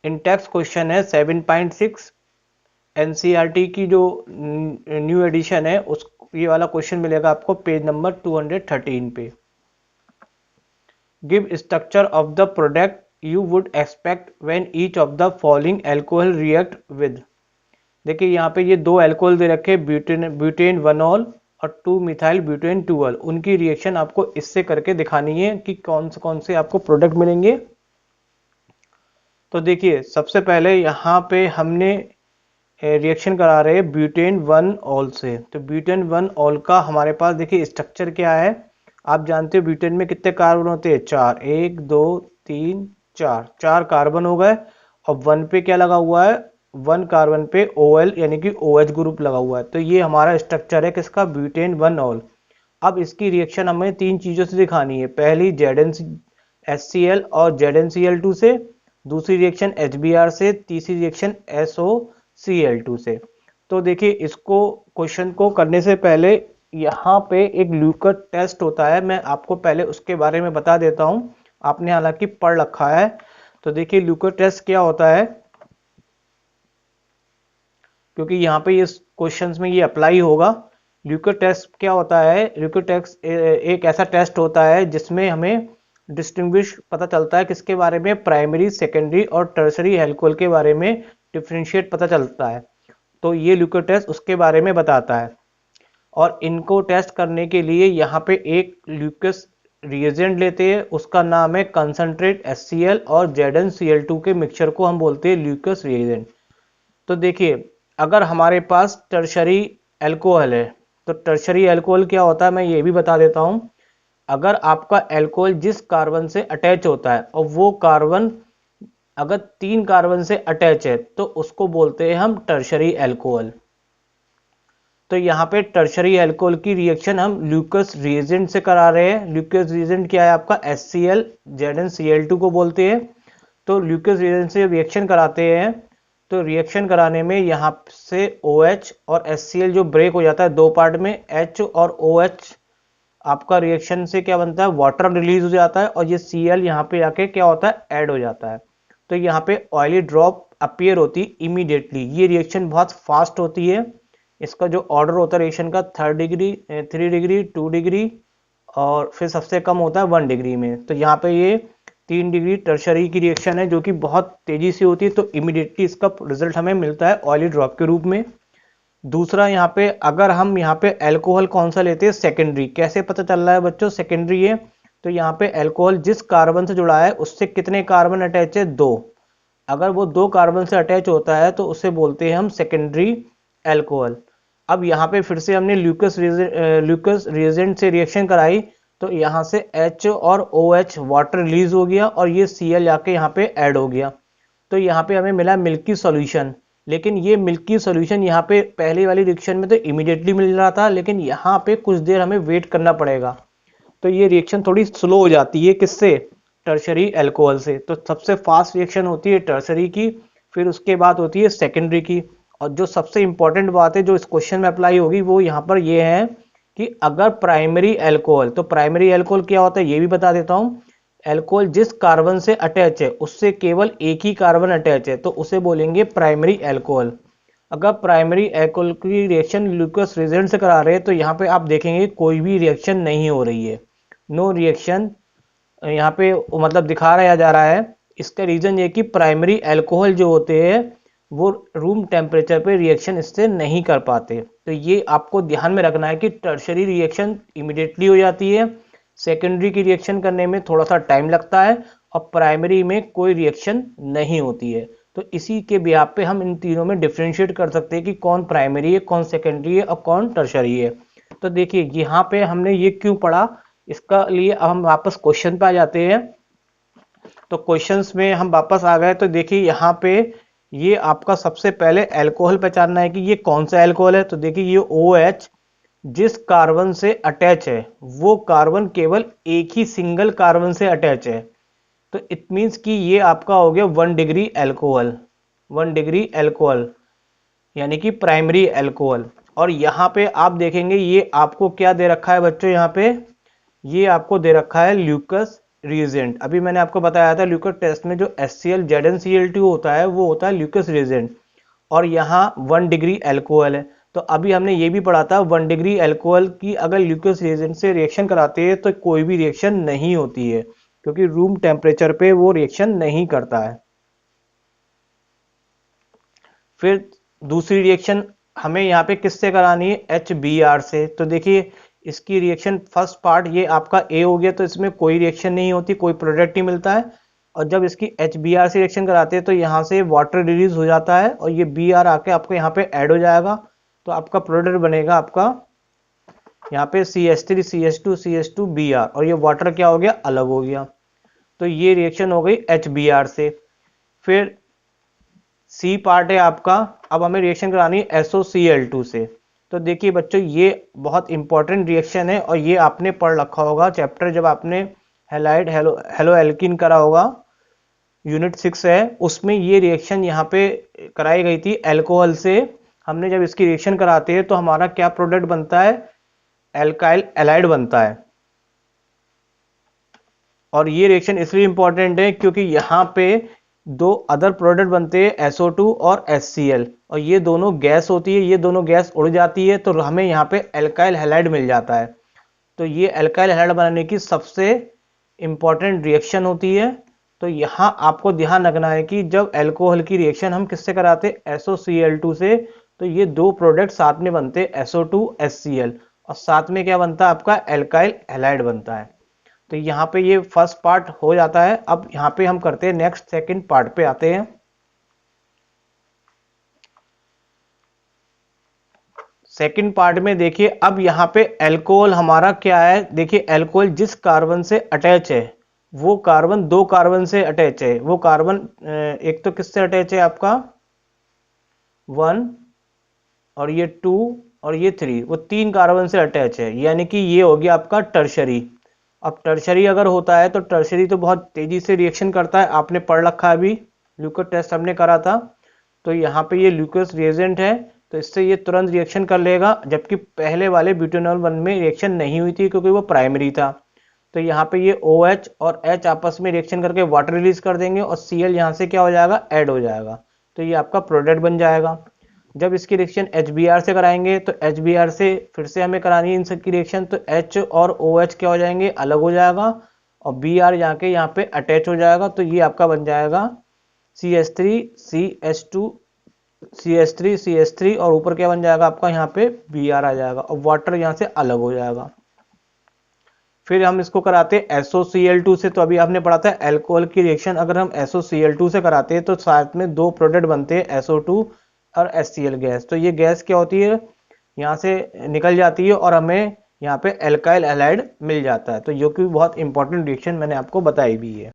Intex question है 7.6 NCERT की जो न्यू एडिशन है उस ये वाला क्वेश्चन मिलेगा आपको पेज नंबर 213 पे। Give structure of the product you would expect when each of the following alcohol react with. देखिए यहाँ पे ये दो अल्कोहल दे रखे ब्यूटेन 1ऑल और 2 मिथाइल ब्यूटेन 2ऑल। उनकी रिएक्शन आपको इससे करके दिखानी है कि कौन से आपको प्रोडक्ट मिलेंगे। तो देखिए सबसे पहले यहाँ पे हमने रिएक्शन करा रहे हैं ब्यूटेन 1ऑल से। तो ब्यूटेन 1ऑल का हमारे पास देखिए स्ट्रक्चर क्या है। आप जानते हो ब्यूटेन में कितने कार्बन होते हैं, 4, 1 2 3 4 कार्बन हो गए। और 1 पे क्या लगा हुआ है, 1 कार्बन पे OL यानी कि OH ग्रुप लगा हुआ है। तो ये हमारा स्ट्रक्चर है किसका, ब्यूटेन 1ऑल। अब इसकी रिएक्शन हमें 3 चीजों से दिखानी है। पहली ZnHCl और ZnCl2 से, दूसरी रिएक्शन HBr से, तीसरी रिएक्शन SOCl2 से। तो देखिए इसको क्वेश्चन को करने से पहले यहाँ पे एक ल्यूकर टेस्ट होता है, मैं आपको पहले उसके बारे में बता देता हूँ। आपने हालांकि पढ़ रखा है। तो देखिए ल्यूकर टेस्ट क्या होता है, क्योंकि यहाँ पे इस क्वेश्चंस में ये अप्लाई होगा। ल्यूकर टेस्ट क्या होता है, ल्यूकर टेस्ट एक ऐसा टेस्ट होता है जिसमें हमें डिस्टिंग्विश पता चलता है किसके बारे में, प्राइमरी, सेकेंडरी और टर्सरी अल्कोहल के बारे में डिफ्रेंशिएट पता चलता है। तो ये ल्यूकर टेस्ट उसके बारे में बताता है। और इनको टेस्ट करने के लिए यहाँ पे एक ल्यूकस रिएजेंट लेते हैं, उसका नाम है कंसंट्रेट HCl और ZnCl2 के मिक्सचर को हम बोलते हैं ल्यूकस रिएजेंट। तो देखिए अगर हमारे पास टर्शरी अल्कोहल है, तो टर्शरी अल्कोहल क्या होता है मैं ये भी बता देता हूँ। अगर आपका अल्कोहल जिस कार्बन से अटैच होता है और वो कार्बन अगर 3 कार्बन से अटैच है तो उसको बोलते हैं हम टर्शरी अल्कोहल। तो यहाँ पे टर्शरी अल्कोहल की रिएक्शन हम ल्यूकस रिएजेंट से करा रहे हैं। ल्यूकस रिएजेंट क्या है आपका, HCl ZnCl2 को बोलते हैं। तो ल्यूकस रिएजेंट से रिएक्शन कराते हैं, तो रिएक्शन कराने में यहाँ से OH और HCl जो ब्रेक हो जाता है 2 पार्ट में, H और OH आपका रिएक्शन से क्या बनता है, वाटर रिलीज हो जाता है और ये Cl यहाँ पे आके क्या होता है, ऐड हो जाता है। तो यहाँ पे ऑयली ड्रॉप अपीयर होती है इमीडिएटली। ये रिएक्शन बहुत फास्ट होती है। इसका जो ऑर्डर होता है रिएक्शन का 3 डिग्री, 2 डिग्री और फिर सबसे कम होता है 1 डिग्री में। तो यहाँ पे ये 3 डिग्री टर्शरी की रिएक्शन है जो कि बहुत तेजी से होती है। तो इमीडिएटली इसका रिजल्ट हमें मिलता है ऑयली ड्रॉप के रूप में। दूसरा यहाँ पे अगर हम यहाँ पे अल्कोहल कौन सा लेते हैं, सेकेंडरी। कैसे पता चल रहा है बच्चों सेकेंडरी है, तो यहाँ पे अल्कोहल जिस कार्बन से जुड़ा है उससे कितने कार्बन अटैच है, 2। अगर वो 2 कार्बन से अटैच होता है तो उसे बोलते हैं हम सेकेंडरी अल्कोहल। अब यहाँ पे फिर से हमने ल्यूकस रिएजेंट से रिएक्शन कराई, तो यहाँ से H और OH वाटर रिलीज हो गया और ये Cl जाके यहाँ पे ऐड हो गया। तो यहाँ पे हमें मिला मिल्की सॉल्यूशन। लेकिन ये मिल्की सॉल्यूशन यहाँ पे पहले वाली रिएक्शन में तो इमीडिएटली मिल रहा था, लेकिन यहाँ पे कुछ देर हमें वेट करना पड़ेगा। तो ये रिएक्शन थोड़ी स्लो हो जाती है किससे, टर्शरी अल्कोहल से। तो सबसे फास्ट रिएक्शन होती है टर्शरी की, फिर उसके बाद होती है सेकेंडरी की। और जो सबसे इंपॉर्टेंट बात है जो इस क्वेश्चन में अप्लाई होगी वो यहाँ पर ये है कि अगर प्राइमरी अल्कोहल, तो प्राइमरी अल्कोहल क्या होता है ये भी बता देता हूँ। अल्कोहल जिस कार्बन से अटैच है उससे केवल एक ही कार्बन अटैच है तो उसे बोलेंगे प्राइमरी अल्कोहल। अगर प्राइमरी अल्कोहल की रिएक्शन ल्यूकस रिएजेंट से करा रहे हैं तो यहाँ पे आप देखेंगे कोई भी रिएक्शन नहीं हो रही है, नो रिएक्शन यहाँ पे मतलब दिखाया जा रहा है। इसका रीजन ये कि प्राइमरी अल्कोहल जो होते हैं वो रूम टेम्परेचर पे रिएक्शन इससे नहीं कर पाते। तो ये आपको ध्यान में रखना है कि टर्शरी रिएक्शन इमीडिएटली हो जाती है, सेकेंडरी की रिएक्शन करने में थोड़ा सा टाइम लगता है और प्राइमरी में कोई रिएक्शन नहीं होती है। तो इसी के बिहाफ पे हम इन तीनों में डिफ्रेंशिएट कर सकते हैं कि कौन प्राइमरी है, कौन सेकेंडरी है और कौन टर्शरी है। तो देखिए यहाँ पे हमने ये क्यों पढ़ा, इसका लिए अब हम वापस क्वेश्चन पे आ जाते हैं। तो क्वेश्चंस में हम वापस आ गए। तो देखिए यहाँ पे ये आपका सबसे पहले अल्कोहल पहचानना है कि ये कौन सा अल्कोहल है। तो देखिए ये OH जिस कार्बन से अटैच है वो कार्बन केवल एक ही सिंगल कार्बन से अटैच है। तो इट मीन्स कि ये आपका हो गया 1 डिग्री अल्कोहल, 1 डिग्री अल्कोहल यानी कि प्राइमरी अल्कोहल। और यहाँ पे आप देखेंगे ये आपको क्या दे रखा है बच्चों, यहाँ पे ये आपको दे रखा है ल्यूकस रिएजेंट। अभी मैंने आपको बताया था ल्यूकेट टेस्ट में जो HCl ZnCl2 होता है वो होता है ल्यूकेस रिएजेंट, और यहाँ 1 डिग्री एल्कोहल है। तो अभी हमने ये भी पढ़ा था 1 डिग्री एल्कोहल की अगर ल्यूकेस रिएजेंट से रिएक्शन कराते हैं तो कोई भी रिएक्शन नहीं होती है, क्योंकि रूम टेम्परेचर पे वो रिएक्शन नहीं करता है। फिर दूसरी रिएक्शन हमें यहाँ पे किससे करानी है, HBr से। तो देखिए इसकी रिएक्शन फर्स्ट पार्ट ये आपका A हो गया, तो इसमें कोई रिएक्शन नहीं होती, कोई प्रोडक्ट नहीं मिलता है। और जब इसकी HBr से रिएक्शन कराते हैं तो यहाँ से वाटर रिलीज हो जाता है और ये Br आके आपको यहाँ पे ऐड हो जाएगा, तो आपका प्रोडक्ट बनेगा आपका यहाँ पे CH3 CH2 CH2 Br, और ये वाटर क्या हो गया, अलग हो गया। तो ये रिएक्शन हो गई HBr से। फिर सी पार्ट है आपका, अब हमें रिएक्शन करानी है SOCl2 से। तो देखिए बच्चों ये बहुत इंपॉर्टेंट रिएक्शन है और ये आपने पढ़ रखा होगा चैप्टर जब आपने हैलाइड हेलो एल्कीन करा होगा, यूनिट 6 है, उसमें ये रिएक्शन यहाँ पे कराई गई थी एल्कोहल से। हमने जब इसकी रिएक्शन कराते हैं तो हमारा क्या प्रोडक्ट बनता है, एल्काइल एलाइड बनता है। और ये रिएक्शन इसलिए इंपॉर्टेंट है क्योंकि यहाँ पे दो अदर प्रोडक्ट बनते हैं SO2 और HCl, और ये दोनों गैस होती है, ये दोनों गैस उड़ जाती है तो हमें यहाँ पे एल्काइल हैलाइड मिल जाता है। तो ये एल्काइल हैलाइड बनाने की सबसे इंपॉर्टेंट रिएक्शन होती है। तो यहाँ आपको ध्यान रखना है कि जब एल्कोहल की रिएक्शन हम किससे कराते हैं, SOCl2 से, तो ये दो प्रोडक्ट साथ में बनते हैं SO2 HCl, और साथ में क्या बनता है आपका एल्काइल हैलाइड बनता है। तो यहाँ पे ये फर्स्ट पार्ट हो जाता है। अब यहाँ पे हम करते हैं नेक्स्ट सेकंड पार्ट पे आते हैं। सेकंड पार्ट में देखिए अब यहाँ पे एल्कोहल हमारा क्या है, देखिए एल्कोहल जिस कार्बन से अटैच है वो कार्बन दो कार्बन से अटैच है। वो कार्बन एक तो किससे अटैच है आपका 1, और ये 2 और ये 3, वो 3 कार्बन से अटैच है, यानी कि ये हो गया आपका टर्शरी। अब टर्शरी अगर होता है तो टर्शरी तो बहुत तेजी से रिएक्शन करता है, आपने पढ़ रखा है, अभी ल्यूकेट टेस्ट हमने करा था। तो यहाँ पे ये ल्यूकेस रिएजेंट है तो इससे ये तुरंत रिएक्शन कर लेगा, जबकि पहले वाले ब्यूटेनॉल 1 में रिएक्शन नहीं हुई थी क्योंकि वो प्राइमरी था। तो यहाँ पे ये OH और H आपस में रिएक्शन करके वाटर रिलीज कर देंगे और Cl यहाँ से क्या हो जाएगा, ऐड हो जाएगा, तो ये आपका प्रोडक्ट बन जाएगा। जब इसकी रिएक्शन HBr से कराएंगे तो HBr से फिर से हमें करानी है इन सब की रिएक्शन, तो H और OH क्या हो जाएंगे, अलग हो जाएगा, और Br जाके यहाँ पे अटैच हो जाएगा, तो ये आपका बन जाएगा CH3 CH2 CH3 CH3, और ऊपर क्या बन जाएगा आपका यहाँ पे Br आ जाएगा, और वाटर यहाँ से अलग हो जाएगा। फिर हम इसको कराते हैं SOCl2 से। तो अभी आपने पढ़ा था एल्कोहल की रिएक्शन अगर हम SOCl2 से कराते हैं तो साथ में दो प्रोडक्ट बनते हैं SO2 और HCl गैस। तो ये गैस क्या होती है, यहाँ से निकल जाती है और हमें यहाँ पे एल्काइल हैलाइड मिल जाता है। तो ये की बहुत इंपॉर्टेंट रिएक्शन मैंने आपको बताई भी है।